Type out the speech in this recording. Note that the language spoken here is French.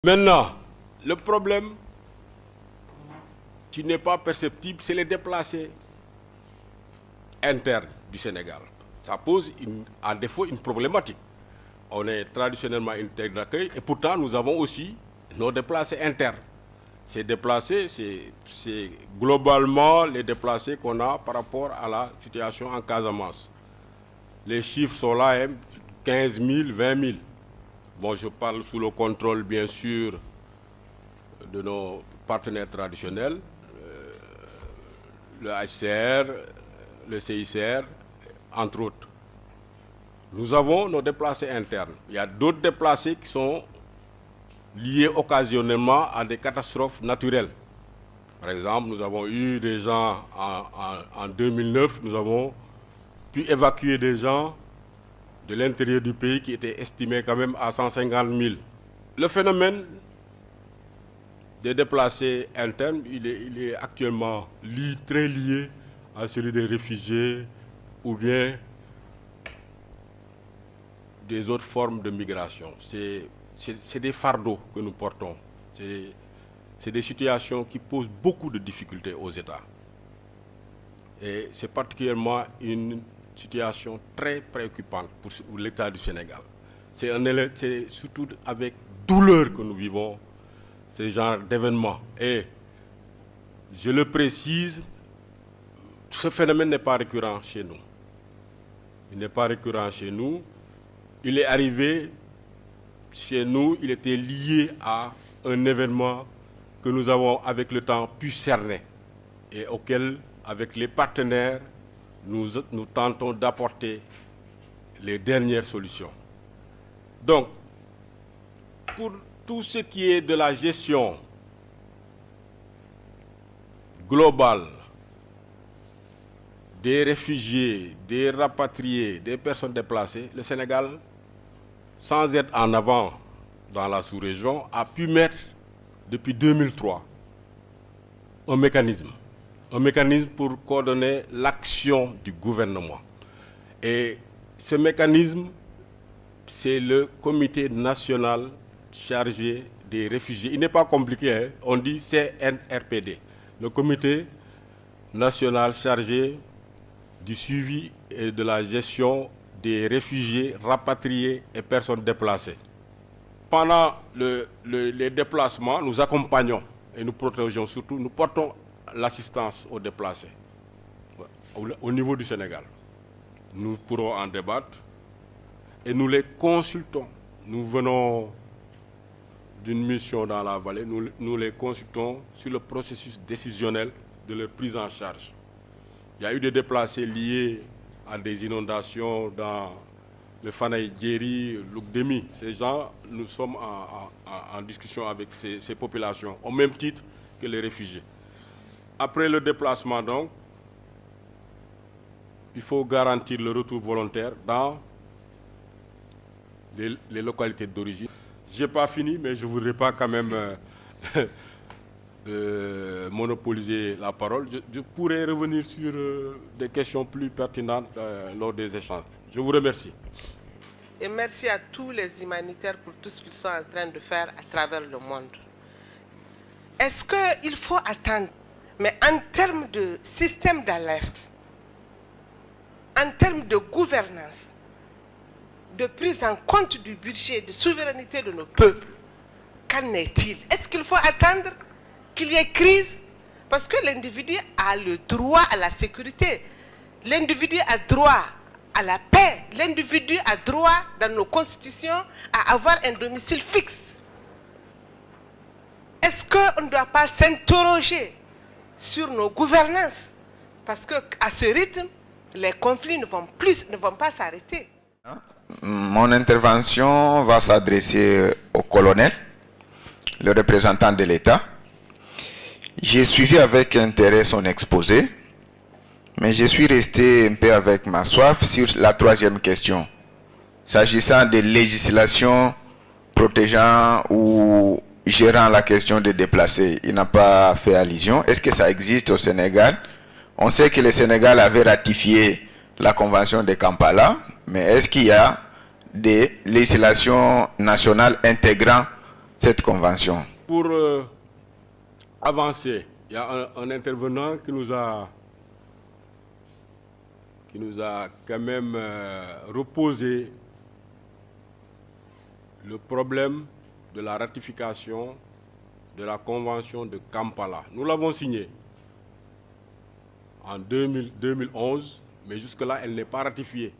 Maintenant, le problème qui n'est pas perceptible, c'est les déplacés internes du Sénégal. Ça pose à défaut une problématique. On est traditionnellement une terre d'accueil et pourtant nous avons aussi nos déplacés internes. Ces déplacés, c'est globalement les déplacés qu'on a par rapport à la situation en Casamance. Les chiffres sont là, 15 000, 20 000. Bon, je parle sous le contrôle, bien sûr, de nos partenaires traditionnels, le HCR, le CICR, entre autres. Nous avons nos déplacés internes. Il y a d'autres déplacés qui sont liés occasionnellement à des catastrophes naturelles. Par exemple, nous avons eu des gens en 2009, nous avons pu évacuer des gens de l'intérieur du pays qui était estimé quand même à 150 000. Le phénomène des déplacés internes, il est actuellement très lié à celui des réfugiés ou bien des autres formes de migration. C'est des fardeaux que nous portons. C'est des situations qui posent beaucoup de difficultés aux États. Et c'est particulièrement une situation très préoccupante pour l'État du Sénégal. C'est surtout avec douleur que nous vivons ce genre d'événements. Et je le précise, ce phénomène n'est pas récurrent chez nous. Il n'est pas récurrent chez nous. Il est arrivé chez nous, il était lié à un événement que nous avons avec le temps pu cerner et auquel, avec les partenaires, nous tentons d'apporter les dernières solutions. Donc, pour tout ce qui est de la gestion globale des réfugiés, des rapatriés, des personnes déplacées, le Sénégal, sans être en avant dans la sous-région, a pu mettre depuis 2003 un mécanisme pour coordonner l'action du gouvernement. Et ce mécanisme, c'est le comité national chargé des réfugiés. Il n'est pas compliqué, hein? On dit CNRPD, le comité national chargé du suivi et de la gestion des réfugiés, rapatriés et personnes déplacées. Pendant les déplacements, nous accompagnons et nous protégeons surtout, nous portons l'assistance aux déplacés au niveau du Sénégal. Nous pourrons en débattre et nous les consultons. Nous venons d'une mission dans la vallée, nous les consultons sur le processus décisionnel de leur prise en charge. Il y a eu des déplacés liés à des inondations dans le Fanaï Djeri, Lugdemi. Ces gens, nous sommes en discussion avec ces populations, au même titre que les réfugiés. Après le déplacement, donc, il faut garantir le retour volontaire dans les localités d'origine. Je n'ai pas fini, mais je ne voudrais pas quand même monopoliser la parole. Je pourrais revenir sur des questions plus pertinentes lors des échanges. Je vous remercie. Et merci à tous les humanitaires pour tout ce qu'ils sont en train de faire à travers le monde. Est-ce qu'il faut attendre, mais en termes de système d'alerte, en termes de gouvernance, de prise en compte du budget, de souveraineté de nos peuples, qu'en est-il? Est-ce qu'il faut attendre qu'il y ait crise? Parce que l'individu a le droit à la sécurité, l'individu a droit à la paix, l'individu a droit dans nos constitutions à avoir un domicile fixe. Est-ce qu'on ne doit pas s'interroger sur nos gouvernances? Parce qu'à ce rythme, les conflits ne vont pas s'arrêter. Mon intervention va s'adresser au colonel, le représentant de l'État. J'ai suivi avec intérêt son exposé, mais je suis resté un peu avec ma soif sur la troisième question. S'agissant des législations protégeant ou gérant la question des déplacés, il n'a pas fait allusion. Est-ce que ça existe au Sénégal? On sait que le Sénégal avait ratifié la convention de Kampala, mais est-ce qu'il y a des législations nationales intégrant cette convention. Pour avancer, il y a un intervenant qui nous a quand même reposé le problème de la ratification de la convention de Kampala. Nous l'avons signée en 2011, mais jusque-là, elle n'est pas ratifiée.